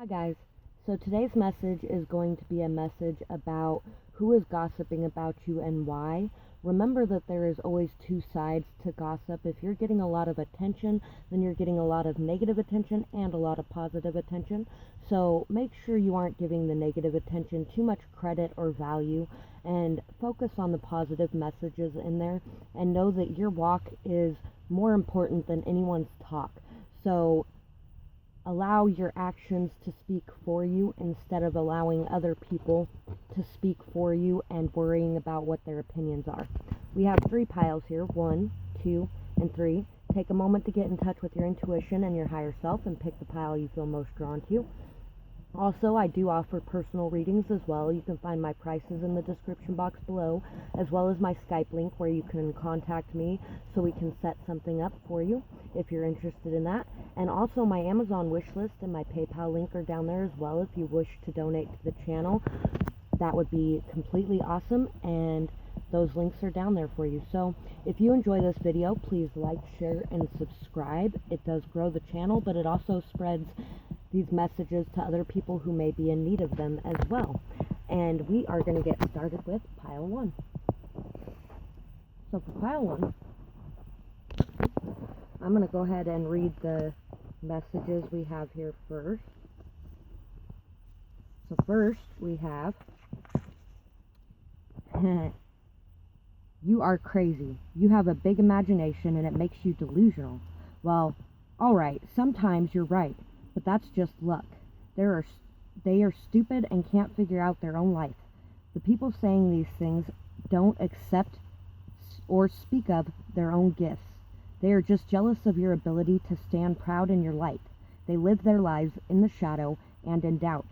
Hi guys, so today's message is going to be a message about who is gossiping about you and why. Remember that there is always two sides to gossip. If you're getting a lot of attention, then you're getting a lot of negative attention and a lot of positive attention. So make sure you aren't giving the negative attention too much credit or value, and focus on the positive messages in there, and know that your walk is more important than anyone's talk. So allow your actions to speak for you instead of allowing other people to speak for you and worrying about what their opinions are. We have 3 piles here, 1, 2, and 3. Take a moment to get in touch with your intuition and your higher self and pick the pile you feel most drawn to. Also, I do offer personal readings as well. You can find my prices in the description box below, as well as my Skype link where you can contact me so we can set something up for you if you're interested in that. And also my Amazon wish list and my PayPal link are down there as well if you wish to donate to the channel. That would be completely awesome, and those links are down there for you. So if you enjoy this video, please like, share, and subscribe. It does grow the channel, but it also spreads these messages to other people who may be in need of them as well. And we are going to get started with pile 1. So for pile 1, I'm going to go ahead and read the messages we have here first. So first we have, you are crazy. You have a big imagination and it makes you delusional. Well, alright, sometimes you're right, but that's just luck. They are stupid and can't figure out their own life. The people saying these things don't accept or speak of their own gifts. They are just jealous of your ability to stand proud in your light. They live their lives in the shadow and in doubt.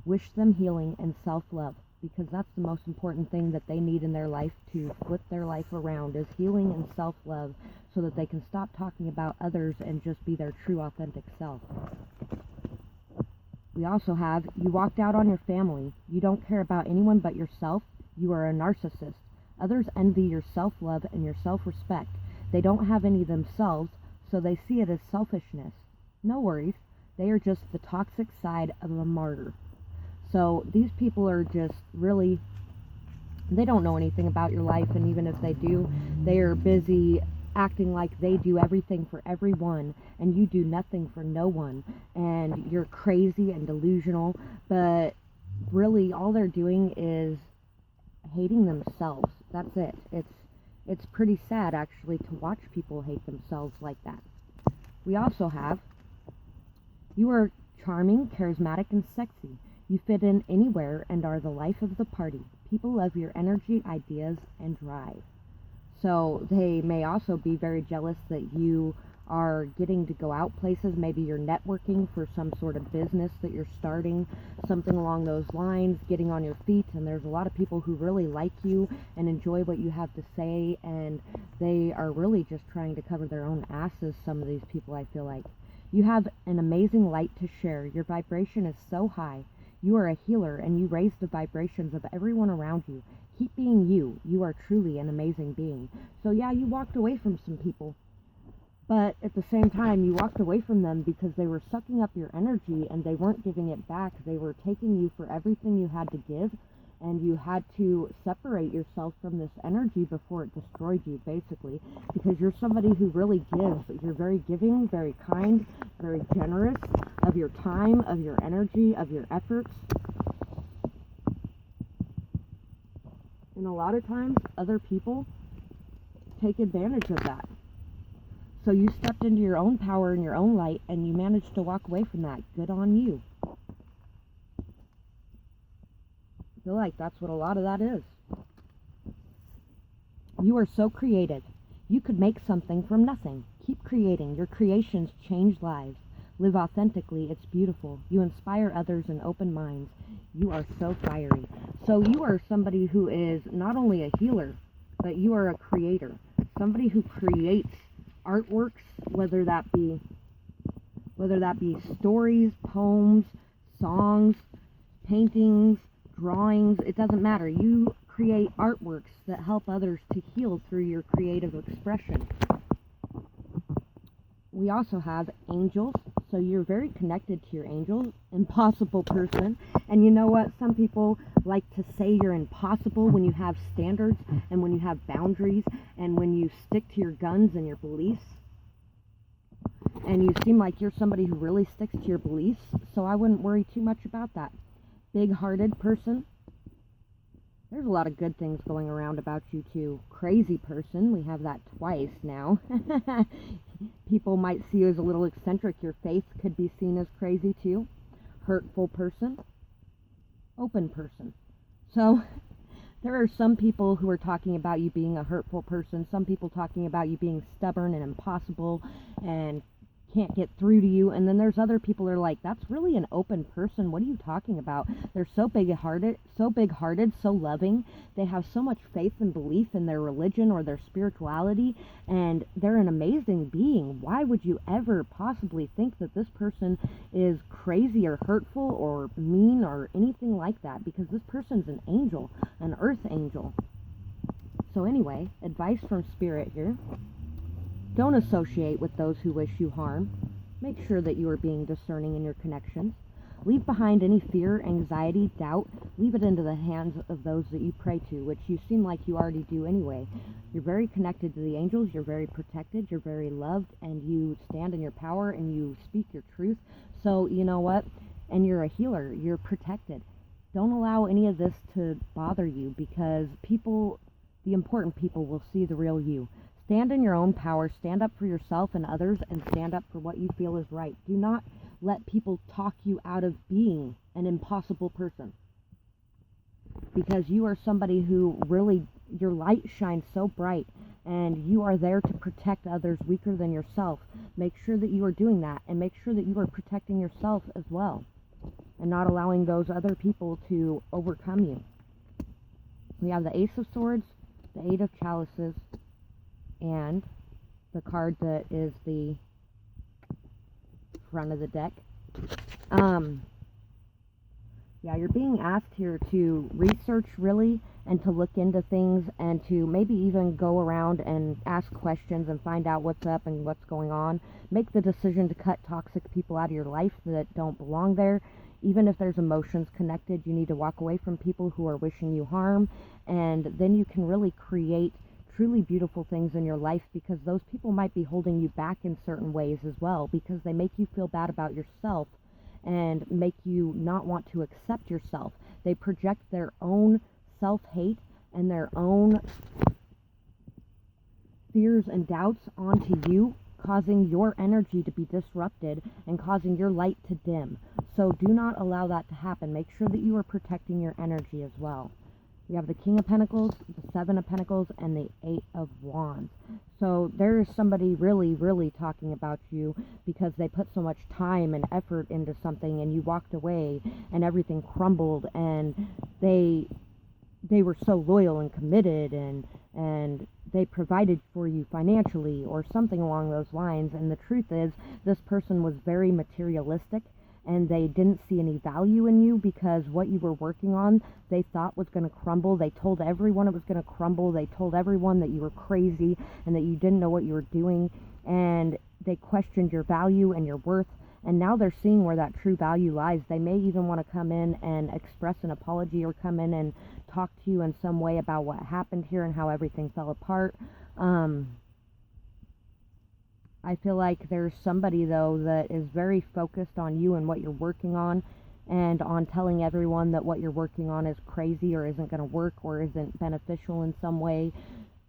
Wish them healing and self-love, because that's the most important thing that they need in their life to flip their life around, is healing and self-love, so that they can stop talking about others and just be their true authentic self. We also have, you walked out on your family. You don't care about anyone but yourself. You are a narcissist. Others envy your self-love and your self-respect. They don't have any themselves, so they see it as selfishness. No worries. They are just the toxic side of a martyr. So these people are just really, they don't know anything about your life, and even if they do, they are busy acting like they do everything for everyone and you do nothing for no one, and you're crazy and delusional, but really all they're doing is hating themselves. That's it. It's pretty sad actually to watch people hate themselves like that. We also have, you are charming, charismatic, and sexy. You fit in anywhere and are the life of the party. People love your energy, ideas, and drive. So they may also be very jealous that you are getting to go out places. Maybe you're networking for some sort of business that you're starting, something along those lines, getting on your feet, and there's a lot of people who really like you and enjoy what you have to say, and they are really just trying to cover their own asses, some of these people, I feel like. You have an amazing light to share. Your vibration is so high. You are a healer, and you raise the vibrations of everyone around you. Keep being you. You are truly an amazing being. So yeah, you walked away from some people, but at the same time, you walked away from them because they were sucking up your energy and they weren't giving it back. They were taking you for everything you had to give, and you had to separate yourself from this energy before it destroyed you, basically, because you're somebody who really gives. You're very giving, very kind, very generous of your time, of your energy, of your efforts. And a lot of times, other people take advantage of that. So you stepped into your own power and your own light, and you managed to walk away from that. Good on you. I feel like that's what a lot of that is. You are so creative. You could make something from nothing. Keep creating. Your creations change lives. Live authentically. It's beautiful. You inspire others and open minds. You are so fiery. So you are somebody who is not only a healer, but you are a creator. Somebody who creates artworks, whether that be stories, poems, songs, paintings, drawings. It doesn't matter. You create artworks that help others to heal through your creative expression. We also have angels. So you're very connected to your angels, impossible person. And you know what? Some people like to say you're impossible when you have standards and when you have boundaries and when you stick to your guns and your beliefs. And you seem like you're somebody who really sticks to your beliefs, so I wouldn't worry too much about that. Big-hearted person. There's a lot of good things going around about you too. Crazy person. We have that twice now. People might see you as a little eccentric. Your faith could be seen as crazy too. Hurtful person. Open person. So there are some people who are talking about you being a hurtful person. Some people talking about you being stubborn and impossible and can't get through to you. And then there's other people who are like, that's really an open person. What are you talking about? They're so big-hearted, so loving. They have so much faith and belief in their religion or their spirituality, and they're an amazing being. Why would you ever possibly think that this person is crazy or hurtful or mean or anything like that? Because this person's an angel, an earth angel. So anyway, advice from Spirit here. Don't associate with those who wish you harm. Make sure that you are being discerning in your connections. Leave behind any fear, anxiety, doubt. Leave it into the hands of those that you pray to, which you seem like you already do anyway. You're very connected to the angels. You're very protected. You're very loved, and you stand in your power, and you speak your truth. So, you know what? And you're a healer. You're protected. Don't allow any of this to bother you, because people, the important people, will see the real you. Stand in your own power, stand up for yourself and others, and stand up for what you feel is right. Do not let people talk you out of being an impossible person. Because you are somebody who really, your light shines so bright, and you are there to protect others weaker than yourself. Make sure that you are doing that, and make sure that you are protecting yourself as well, and not allowing those other people to overcome you. We have the Ace of Swords, the Eight of Chalices, and the card that is the front of the deck. Yeah, you're being asked here to research really and to look into things and to maybe even go around and ask questions and find out what's up and what's going on. Make the decision to cut toxic people out of your life that don't belong there. Even if there's emotions connected, you need to walk away from people who are wishing you harm, and then you can really create truly beautiful things in your life, because those people might be holding you back in certain ways as well, because they make you feel bad about yourself and make you not want to accept yourself. They project their own self-hate and their own fears and doubts onto you, causing your energy to be disrupted and causing your light to dim. So do not allow that to happen. Make sure that you are protecting your energy as well. We have the King of Pentacles, the Seven of Pentacles, and the Eight of Wands. So there is somebody really, really talking about you because they put so much time and effort into something, and you walked away and everything crumbled, and they were so loyal and committed, and they provided for you financially or something along those lines. And the truth is, this person was very materialistic, and they didn't see any value in you because what you were working on, they thought was going to crumble. They told everyone it was going to crumble. They told everyone that you were crazy and that you didn't know what you were doing, and they questioned your value and your worth. And now they're seeing where that true value lies. They may even want to come in and express an apology or come in and talk to you in some way about what happened here and how everything fell apart. I feel like there's somebody, though, that is very focused on you and what you're working on, and on telling everyone that what you're working on is crazy or isn't going to work or isn't beneficial in some way.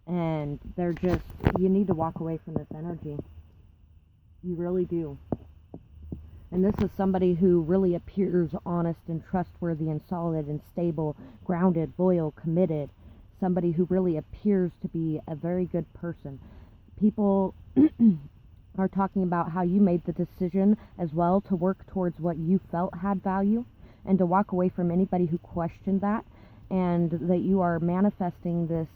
And they're just, you need to walk away from this energy. You really do. And this is somebody who really appears honest and trustworthy and solid and stable, grounded, loyal, committed. Somebody who really appears to be a very good person. People are talking about how you made the decision as well to work towards what you felt had value, and to walk away from anybody who questioned that, and that you are manifesting this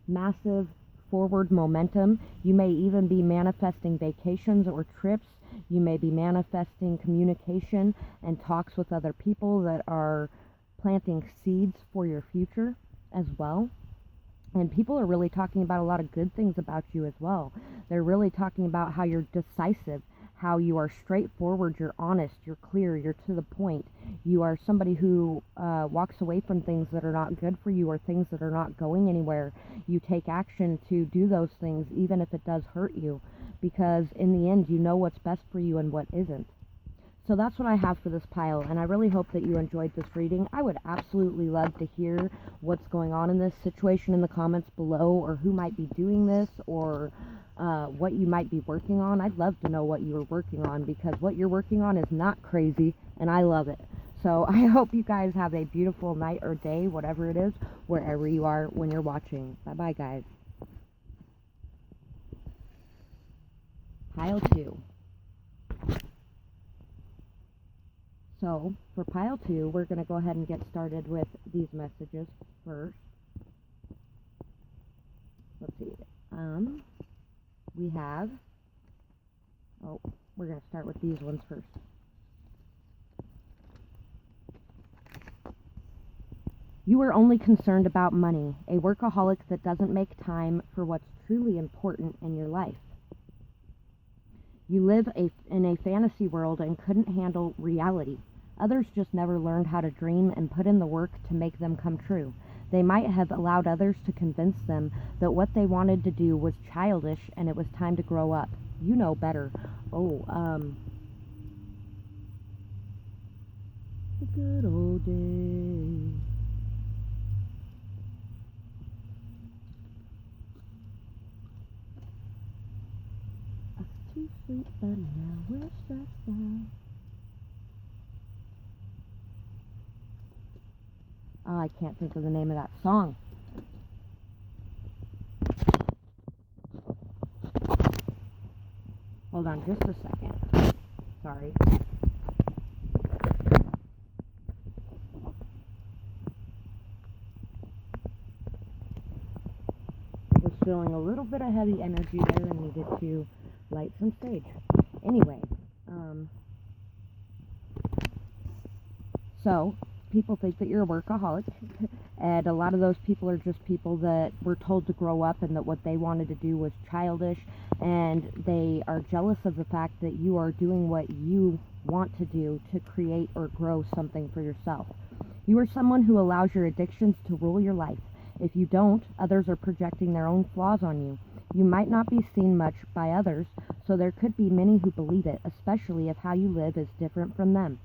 massive forward momentum. You may even be manifesting vacations or trips. You may be manifesting communication and talks with other people that are planting seeds for your future as well. And people are really talking about a lot of good things about you as well. They're really talking about how you're decisive, how you are straightforward, you're honest, you're clear, you're to the point. You are somebody who walks away from things that are not good for you or things that are not going anywhere. You take action to do those things, even if it does hurt you, because in the end, you know what's best for you and what isn't. So that's what I have for this pile, and I really hope that you enjoyed this reading. I would absolutely love to hear what's going on in this situation in the comments below, or who might be doing this, or what you might be working on. I'd love to know what you're working on, because what you're working on is not crazy, and I love it. So I hope you guys have a beautiful night or day, whatever it is, wherever you are when you're watching. Bye-bye, guys. Pile 2. So, for pile 2, we're going to go ahead and get started with these messages first. Let's see. We have... Oh, we're going to start with these ones first. You are only concerned about money, a workaholic that doesn't make time for what's truly important in your life. You live in a fantasy world and couldn't handle reality. Others just never learned how to dream and put in the work to make them come true. They might have allowed others to convince them that what they wanted to do was childish and it was time to grow up. You know better. Oh, the good old days. I was too sweet, but now we're stressed out. Oh, I can't think of the name of that song. Hold on just a second. Sorry. Was feeling a little bit of heavy energy there and needed to light some sage. Anyway, so people think that you're a workaholic, and a lot of those people are just people that were told to grow up and that what they wanted to do was childish, and they are jealous of the fact that you are doing what you want to do to create or grow something for yourself. You are someone who allows your addictions to rule your life. If you don't, others are projecting their own flaws on you. You might not be seen much by others, so there could be many who believe it, especially if how you live is different from them.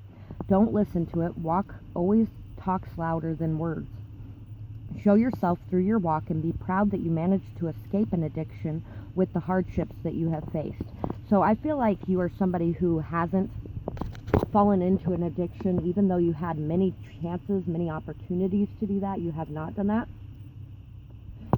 Don't listen to it. Walk always talks louder than words. Show yourself through your walk and be proud that you managed to escape an addiction with the hardships that you have faced. So I feel like you are somebody who hasn't fallen into an addiction, even though you had many chances, many opportunities to do that. You have not done that.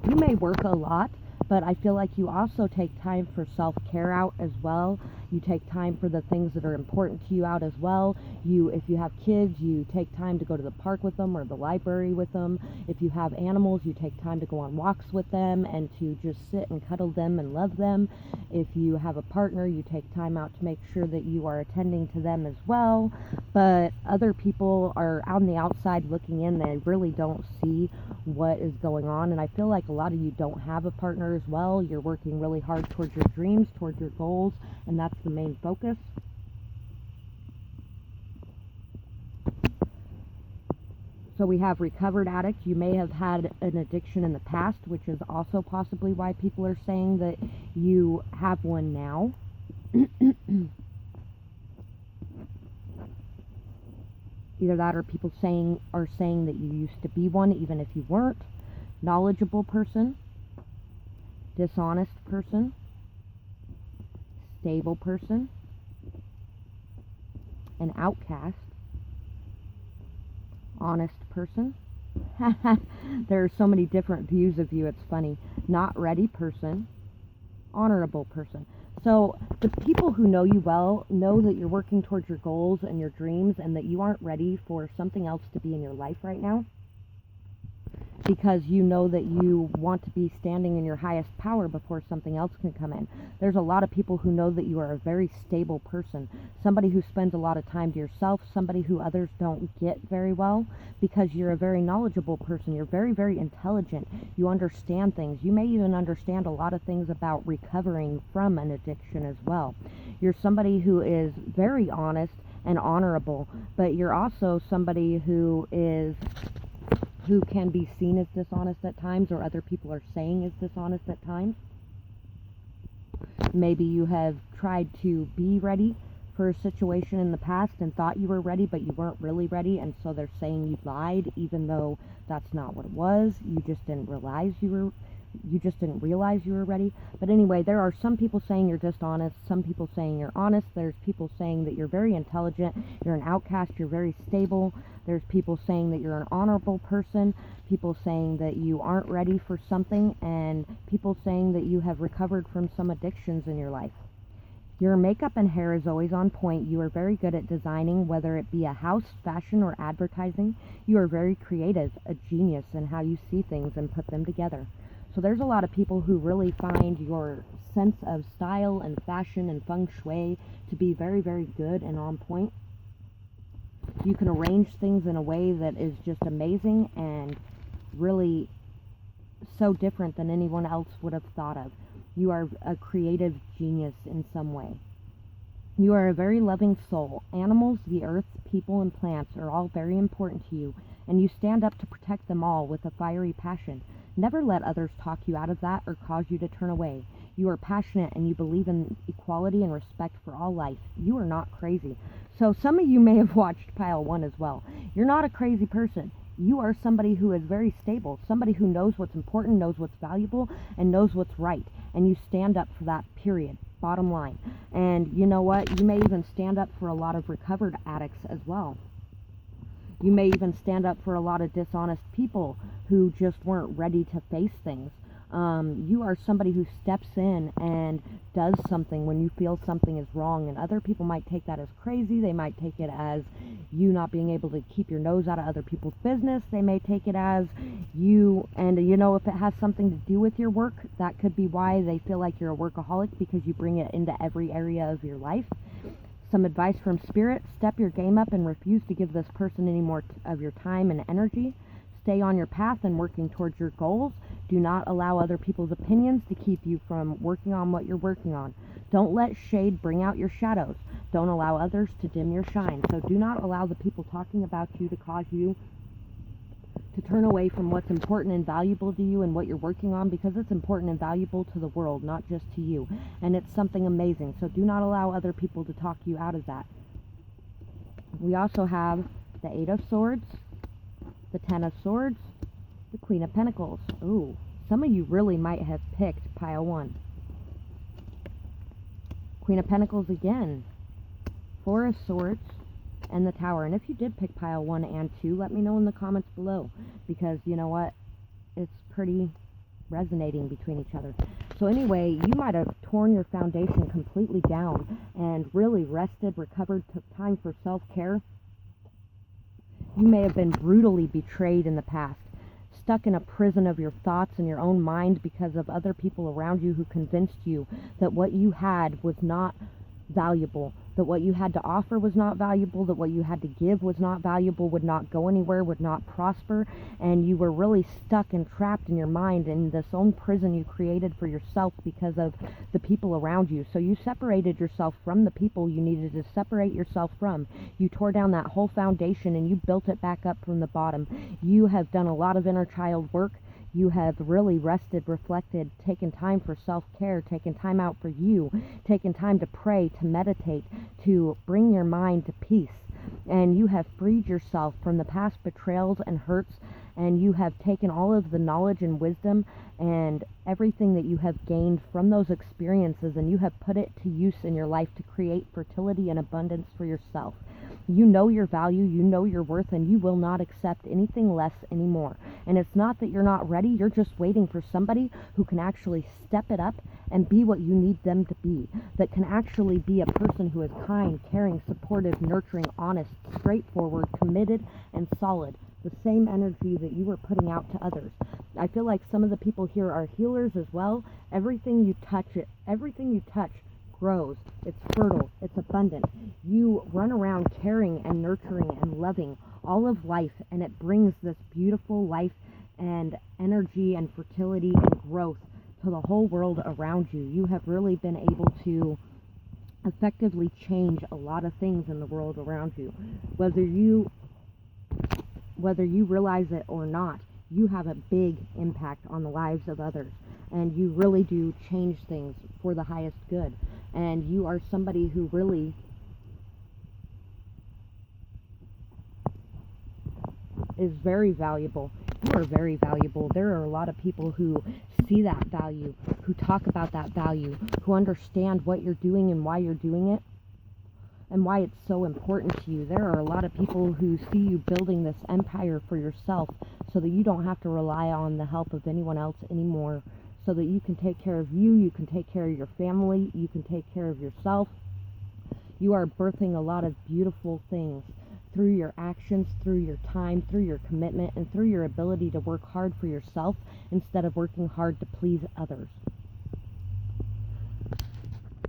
You may work a lot, but I feel like you also take time for self-care out as well. You take time for the things that are important to you out as well. If you have kids, you take time to go to the park with them or the library with them. If you have animals, you take time to go on walks with them and to just sit and cuddle them and love them. If you have a partner, you take time out to make sure that you are attending to them as well. But other people are on the outside looking in. They really don't see what is going on, and I feel like a lot of you don't have a partner as well. You're working really hard towards your dreams, towards your goals, and that's the main focus. So we have recovered addict. You may have had an addiction in the past, which is also possibly why people are saying that you have one now. Either that or people are saying that you used to be one even if you weren't. Knowledgeable person, dishonest person, stable person, an outcast, honest person. There are so many different views of you, it's funny. Not ready person, honorable person. So the people who know you well know that you're working towards your goals and your dreams and that you aren't ready for something else to be in your life right now. because you know that you want to be standing in your highest power before something else can come in. There's a lot of people who know that you are a very stable person, somebody who spends a lot of time to yourself, somebody who others don't get very well, because you're a very knowledgeable person. You're very, very intelligent. You understand things. You may even understand a lot of things about recovering from an addiction as well. You're somebody who is very honest and honorable, but you're also somebody who can be seen as dishonest at times, or other people are saying is dishonest at times. Maybe you have tried to be ready for a situation in the past and thought you were ready, but you weren't really ready, and so they're saying you lied, even though that's not what it was. You just didn't realize you were ready. But anyway, there are some people saying you're dishonest, some people saying you're honest. There's people saying that you're very intelligent, you're an outcast, you're very stable. There's people saying that you're an honorable person, people saying that you aren't ready for something, and people saying that you have recovered from some addictions in your life. Your makeup and hair is always on point. You are very good at designing, whether it be a house, fashion, or advertising. You are very creative, a genius in how you see things and put them together. So there's a lot of people who really find your sense of style and fashion and feng shui to be very, very good and on point. You can arrange things in a way that is just amazing and really so different than anyone else would have thought of. You are a creative genius in some way. You are a very loving soul. Animals, the earth, people, and plants are all very important to you, and you stand up to protect them all with a fiery passion. Never let others talk you out of that or cause you to turn away. You are passionate and you believe in equality and respect for all life. You are not crazy. So some of you may have watched Pile 1 as well. You're not a crazy person. You are somebody who is very stable, somebody who knows what's important, knows what's valuable, and knows what's right. And you stand up for that, period. Bottom line. And you know what? You may even stand up for a lot of recovered addicts as well. You may even stand up for a lot of dishonest people who just weren't ready to face things. You are somebody who steps in and does something when you feel something is wrong, and other people might take that as crazy. They might take it as you not being able to keep your nose out of other people's business. They may take it as you, and you know, if it has something to do with your work, that could be why they feel like you're a workaholic, because you bring it into every area of your life. Some advice from Spirit: step your game up and refuse to give this person any more of your time and energy. Stay on your path and working towards your goals. Do not allow other people's opinions to keep you from working on what you're working on. Don't let shade bring out your shadows. Don't allow others to dim your shine. So do not allow the people talking about you to cause you to turn away from what's important and valuable to you and what you're working on, because it's important and valuable to the world, not just to you. And it's something amazing. So do not allow other people to talk you out of that. We also have the Eight of Swords, the Ten of Swords, the Queen of Pentacles. Ooh, some of you really might have picked Pile 1. Queen of Pentacles again, Four of Swords, and the Tower. And if you did pick Pile 1 and 2, let me know in the comments below, because you know what? It's pretty resonating between each other. So anyway, you might have torn your foundation completely down and really rested, recovered, took time for self-care. You may have been brutally betrayed in the past, stuck in a prison of your thoughts and your own mind because of other people around you who convinced you that what you had was not valuable, that what you had to offer was not valuable, that what you had to give was not valuable, would not go anywhere, would not prosper, and you were really stuck and trapped in your mind in this own prison you created for yourself because of the people around you. So you separated yourself from the people you needed to separate yourself from. You tore down that whole foundation and you built it back up from the bottom. You have done a lot of inner child work. You have really rested, reflected, taken time for self-care, taken time out for you, taken time to pray, to meditate, to bring your mind to peace. And you have freed yourself from the past betrayals and hurts, and you have taken all of the knowledge and wisdom and everything that you have gained from those experiences, and you have put it to use in your life to create fertility and abundance for yourself. You know your value, you know your worth, and you will not accept anything less anymore. And it's not that you're not ready, you're just waiting for somebody who can actually step it up and be what you need them to be, that can actually be a person who is kind, caring, supportive, nurturing, honest, straightforward, committed, and solid. the same energy that you were putting out to others. I feel like some of the people here are healers as well. Everything you touch grows. It's fertile. It's abundant. You run around caring and nurturing and loving all of life, and it brings this beautiful life and energy and fertility and growth to the whole world around you. You have really been able to effectively change a lot of things in the world around you. Whether you realize it or not, you have a big impact on the lives of others, and you really do change things for the highest good. And you are somebody who really is very valuable. You are very valuable. There are a lot of people who see that value, who talk about that value, who understand what you're doing and why you're doing it, and why it's so important to you. There are a lot of people who see you building this empire for yourself so that you don't have to rely on the help of anyone else anymore, so that you can take care of you, you can take care of your family, you can take care of yourself. You are birthing a lot of beautiful things through your actions, through your time, through your commitment, and through your ability to work hard for yourself instead of working hard to please others.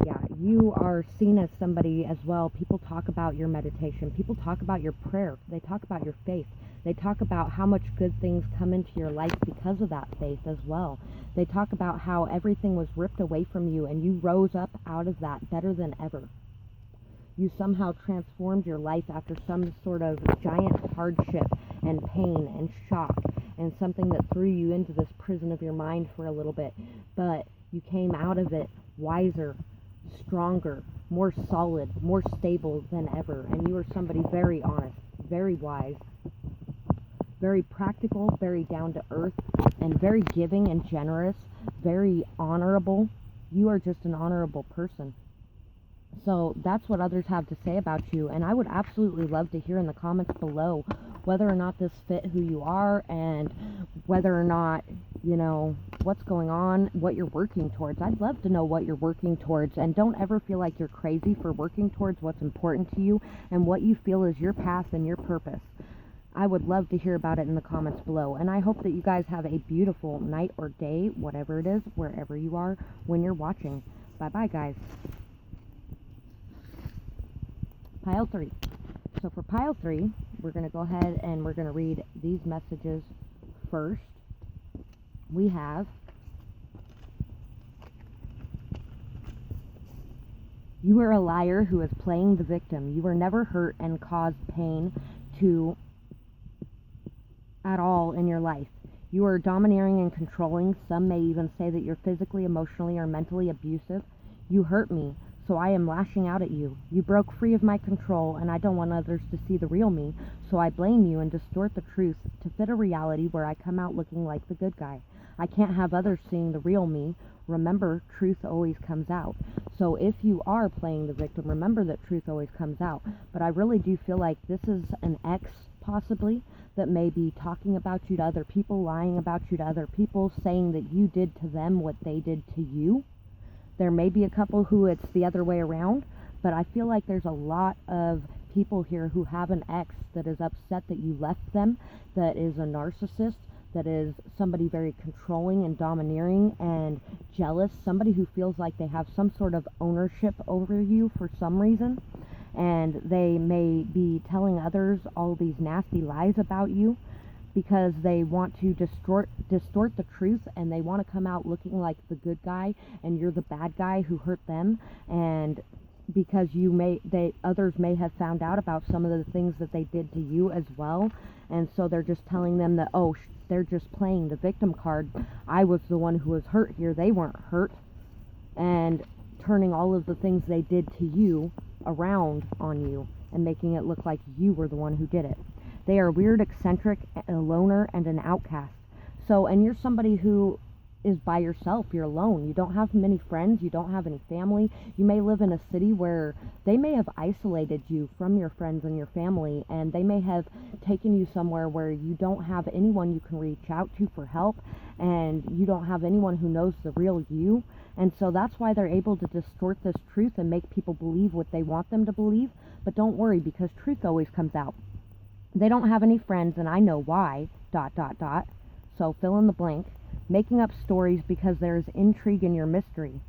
Yeah, you are seen as somebody as well. People talk about your meditation. People talk about your prayer. They talk about your faith. They talk about how much good things come into your life because of that faith as well. They talk about how everything was ripped away from you and you rose up out of that better than ever. You somehow transformed your life after some sort of giant hardship and pain and shock and something that threw you into this prison of your mind for a little bit. But you came out of it wiser, stronger, more solid, more stable than ever. And you are somebody very honest, very wise, very practical, very down to earth, and very giving and generous, very honorable. You are just an honorable person. So that's what others have to say about you, and I would absolutely love to hear in the comments below whether or not this fit who you are, and whether or not, you know, what's going on, what you're working towards. I'd love to know what you're working towards, and don't ever feel like you're crazy for working towards what's important to you and what you feel is your path and your purpose. I would love to hear about it in the comments below, and I hope that you guys have a beautiful night or day, whatever it is, wherever you are when you're watching. Bye-bye, guys. Pile 3. So for pile 3, we're going to go ahead and we're going to read these messages first. We have, you are a liar who is playing the victim. You were never hurt and caused pain at all in your life. You are domineering and controlling. Some may even say that you're physically, emotionally, or mentally abusive. You hurt me, so I am lashing out at you. You broke free of my control, and I don't want others to see the real me, so I blame you and distort the truth to fit a reality where I come out looking like the good guy. I can't have others seeing the real me. Remember, truth always comes out. So if you are playing the victim, remember that truth always comes out. But I really do feel like this is an ex, possibly, that may be talking about you to other people, lying about you to other people, saying that you did to them what they did to you. There may be a couple who it's the other way around, but I feel like there's a lot of people here who have an ex that is upset that you left them, that is a narcissist, that is somebody very controlling and domineering and jealous, somebody who feels like they have some sort of ownership over you for some reason, and they may be telling others all these nasty lies about you because they want to distort the truth, and they want to come out looking like the good guy and you're the bad guy who hurt them. And because others may have found out about some of the things that they did to you as well, and so they're just telling them that, oh, they're just playing the victim card. I was the one who was hurt here, they weren't hurt, and turning all of the things they did to you around on you and making it look like you were the one who did it. They are weird, eccentric, a loner, and an outcast. So, and you're somebody who is by yourself. You're alone. You don't have many friends. You don't have any family. You may live in a city where they may have isolated you from your friends and your family, and they may have taken you somewhere where you don't have anyone you can reach out to for help, and you don't have anyone who knows the real you. And so that's why they're able to distort this truth and make people believe what they want them to believe. But don't worry, because truth always comes out. They don't have any friends, and I know why, ... So fill in the blank. Making up stories because there is intrigue in your mystery.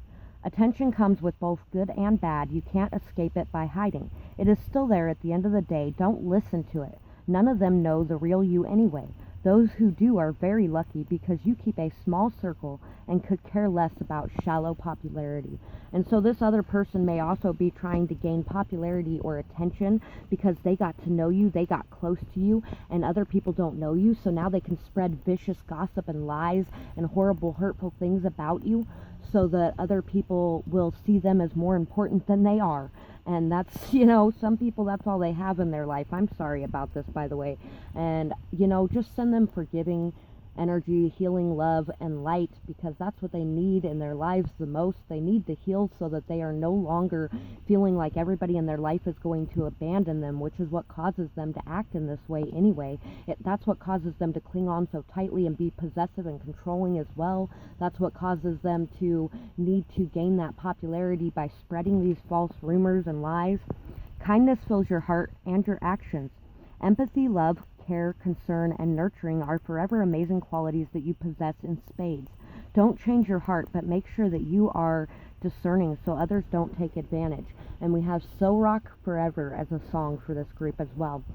Attention comes with both good and bad. You can't escape it by hiding. It is still there at the end of the day. Don't listen to it. None of them know the real you anyway. Those who do are very lucky because you keep a small circle and could care less about shallow popularity. And so this other person may also be trying to gain popularity or attention because they got to know you, they got close to you, and other people don't know you, so now they can spread vicious gossip and lies and horrible, hurtful things about you so that other people will see them as more important than they are. And that's, some people, that's all they have in their life. I'm sorry about this, by the way. And, just send them forgiving energy, healing, love, and light, because that's what they need in their lives the most. They need to heal so that they are no longer feeling like everybody in their life is going to abandon them, which is what causes them to act in this way anyway. That's what causes them to cling on so tightly and be possessive and controlling as well. That's what causes them to need to gain that popularity by spreading these false rumors and lies. Kindness fills your heart and your actions. Empathy, love, care, concern, and nurturing are forever amazing qualities that you possess in spades. Don't change your heart, but make sure that you are discerning so others don't take advantage. And we have So Rock Forever as a song for this group as well.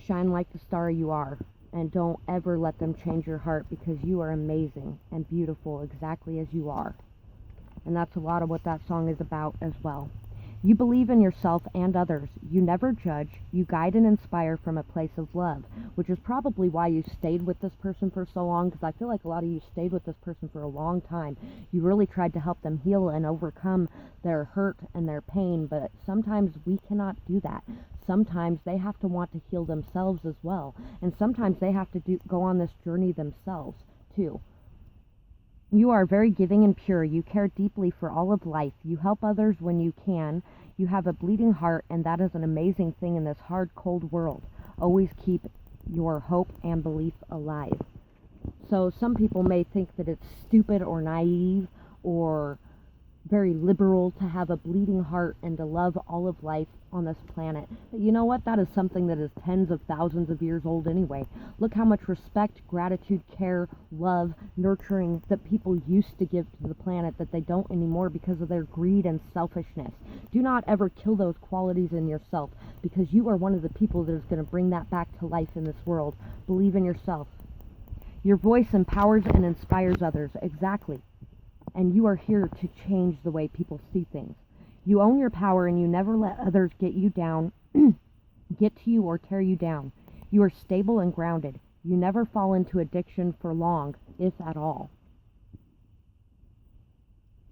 Shine like the star you are, and don't ever let them change your heart, because you are amazing and beautiful exactly as you are. And that's a lot of what that song is about as well. You believe in yourself and others. You never judge. You guide and inspire from a place of love, which is probably why you stayed with this person for so long, because I feel like a lot of you stayed with this person for a long time. You really tried to help them heal and overcome their hurt and their pain, but sometimes we cannot do that. Sometimes they have to want to heal themselves as well, and sometimes they have to go on this journey themselves too. You are very giving and pure. You care deeply for all of life. You help others when you can. You have a bleeding heart, and that is an amazing thing in this hard, cold world. Always keep your hope and belief alive. So some people may think that it's stupid or naive or very liberal to have a bleeding heart and to love all of life on this planet. But you know what? That is something that is tens of thousands of years old anyway. Look how much respect, gratitude, care, love, nurturing that people used to give to the planet that they don't anymore because of their greed and selfishness. Do not ever kill those qualities in yourself, because you are one of the people that is going to bring that back to life in this world. Believe in yourself. Your voice empowers and inspires others. Exactly. And you are here to change the way people see things. You own your power, and you never let others get you down, get to you, or tear you down. You are stable and grounded. You never fall into addiction for long, if at all.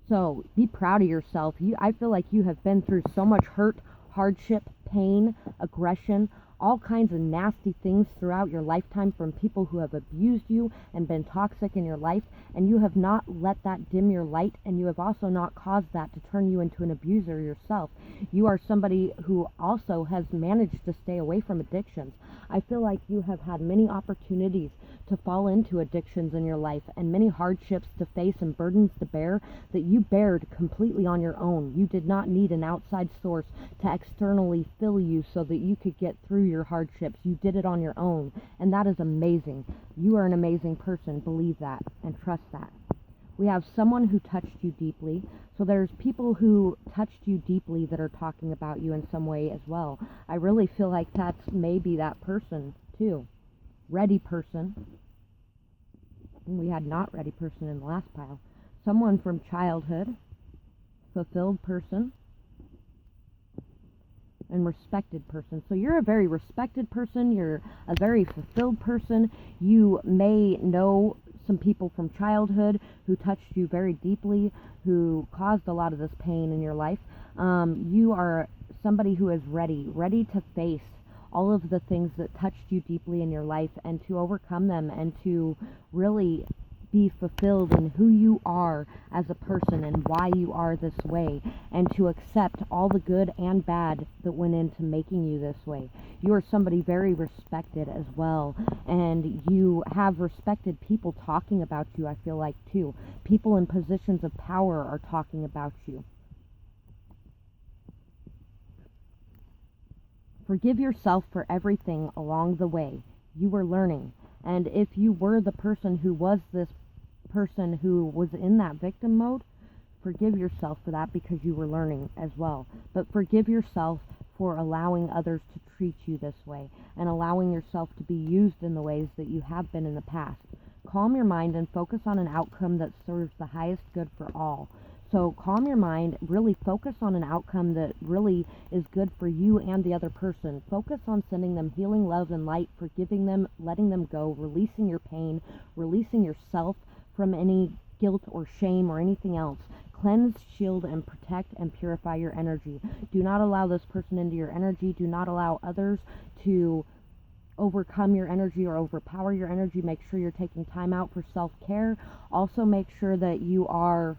So be proud of yourself. I feel like you have been through so much hurt, hardship, pain, aggression, all kinds of nasty things throughout your lifetime from people who have abused you and been toxic in your life, and you have not let that dim your light, and you have also not caused that to turn you into an abuser yourself. You are somebody who also has managed to stay away from addictions. I feel like you have had many opportunities to fall into addictions in your life, and many hardships to face and burdens to bear that you bared completely on your own. You did not need an outside source to externally fill you so that you could get through your hardships. You did it on your own, and that is amazing. You are an amazing person. Believe that and trust that. We have someone who touched you deeply. So there's people who touched you deeply that are talking about you in some way as well. I really feel like that's maybe that person too. Ready person. We had not ready person in the last pile. Someone from childhood. Fulfilled person. And respected person. So you're a very respected person. You're a very fulfilled person. You may know some people from childhood who touched you very deeply, who caused a lot of this pain in your life. You are somebody who is ready to face all of the things that touched you deeply in your life, and to overcome them, and to really be fulfilled in who you are as a person and why you are this way, and to accept all the good and bad that went into making you this way. You are somebody very respected as well, and you have respected people talking about you, I feel like, too. People in positions of power are talking about you. Forgive yourself for everything along the way. You were learning. And if you were the person who was this person who was in that victim mode, forgive yourself for that because you were learning as well. But forgive yourself for allowing others to treat you this way and allowing yourself to be used in the ways that you have been in the past. Calm your mind and focus on an outcome that serves the highest good for all. So calm your mind, really focus on an outcome that really is good for you and the other person. Focus on sending them healing love and light, forgiving them, letting them go, releasing your pain, releasing yourself from any guilt or shame or anything else. Cleanse, shield, and protect and purify your energy. Do not allow this person into your energy. Do not allow others to overcome your energy or overpower your energy. Make sure you're taking time out for self-care. Also make sure that you are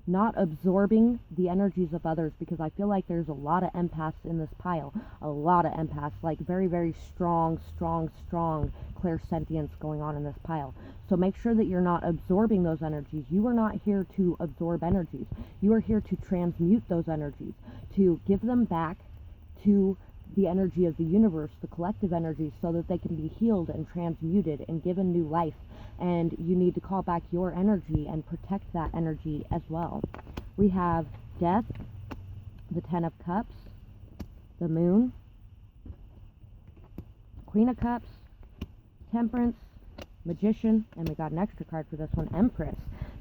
not absorbing the energies of others, because I feel like there's a lot of empaths in this pile. A lot of empaths, like very, very strong clairsentience going on in this pile. So make sure that you're not absorbing those energies. You are not here to absorb energies. You are here to transmute those energies, to give them back to the energy of the universe, the collective energy, so that they can be healed and transmuted and given new life. And you need to call back your energy and protect that energy as well. We have Death, the Ten of Cups, the Moon, Queen of Cups, Temperance, Magician, and we got an extra card for this one, Empress.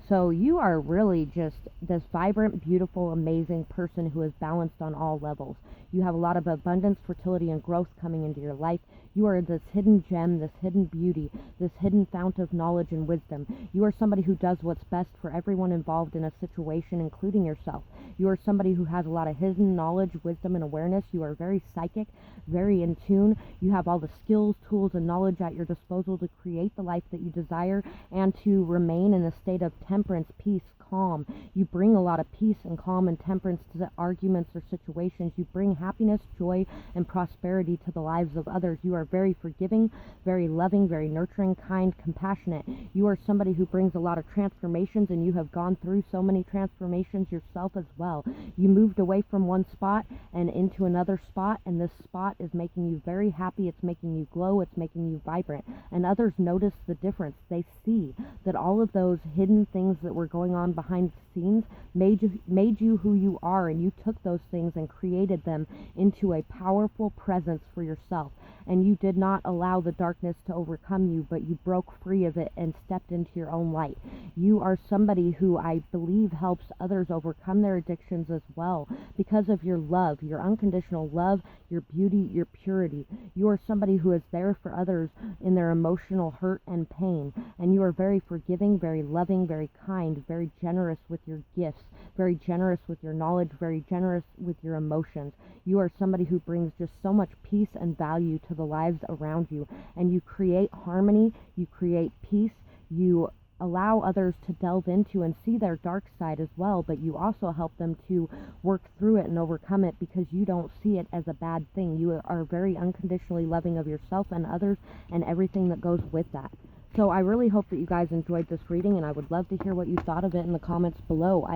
So you are really just this vibrant, beautiful, amazing person who is balanced on all levels. You have a lot of abundance, fertility, and growth coming into your life. You are this hidden gem, this hidden beauty, this hidden fount of knowledge and wisdom. You are somebody who does what's best for everyone involved in a situation, including yourself. You are somebody who has a lot of hidden knowledge, wisdom, and awareness. You are very psychic, very in tune. You have all the skills, tools, and knowledge at your disposal to create the life that you desire and to remain in a state of temperance, peace, calm. You bring a lot of peace and calm and temperance to the arguments or situations. You bring happiness, joy, and prosperity to the lives of others. You are very forgiving, very loving, very nurturing, kind, compassionate. You are somebody who brings a lot of transformations, and you have gone through so many transformations yourself as well. You moved away from one spot and into another spot, and this spot is making you very happy. It's making you glow. It's making you vibrant. And others notice the difference. They see that all of those hidden things that were going on behind the scenes made you who you are, and you took those things and created them into a powerful presence for yourself. And you did not allow the darkness to overcome you, but you broke free of it and stepped into your own light. You are somebody who I believe helps others overcome their addictions as well because of your love, your unconditional love, your beauty, your purity. You are somebody who is there for others in their emotional hurt and pain, and you are very forgiving, very loving, very kind, very generous with your gifts, very generous with your knowledge, very generous with your emotions. You are somebody who brings just so much peace and value to the lives around you, and you create harmony, you create peace, you allow others to delve into and see their dark side as well, but you also help them to work through it and overcome it because you don't see it as a bad thing. You are very unconditionally loving of yourself and others and everything that goes with that. So I really hope that you guys enjoyed this reading, and I would love to hear what you thought of it in the comments below.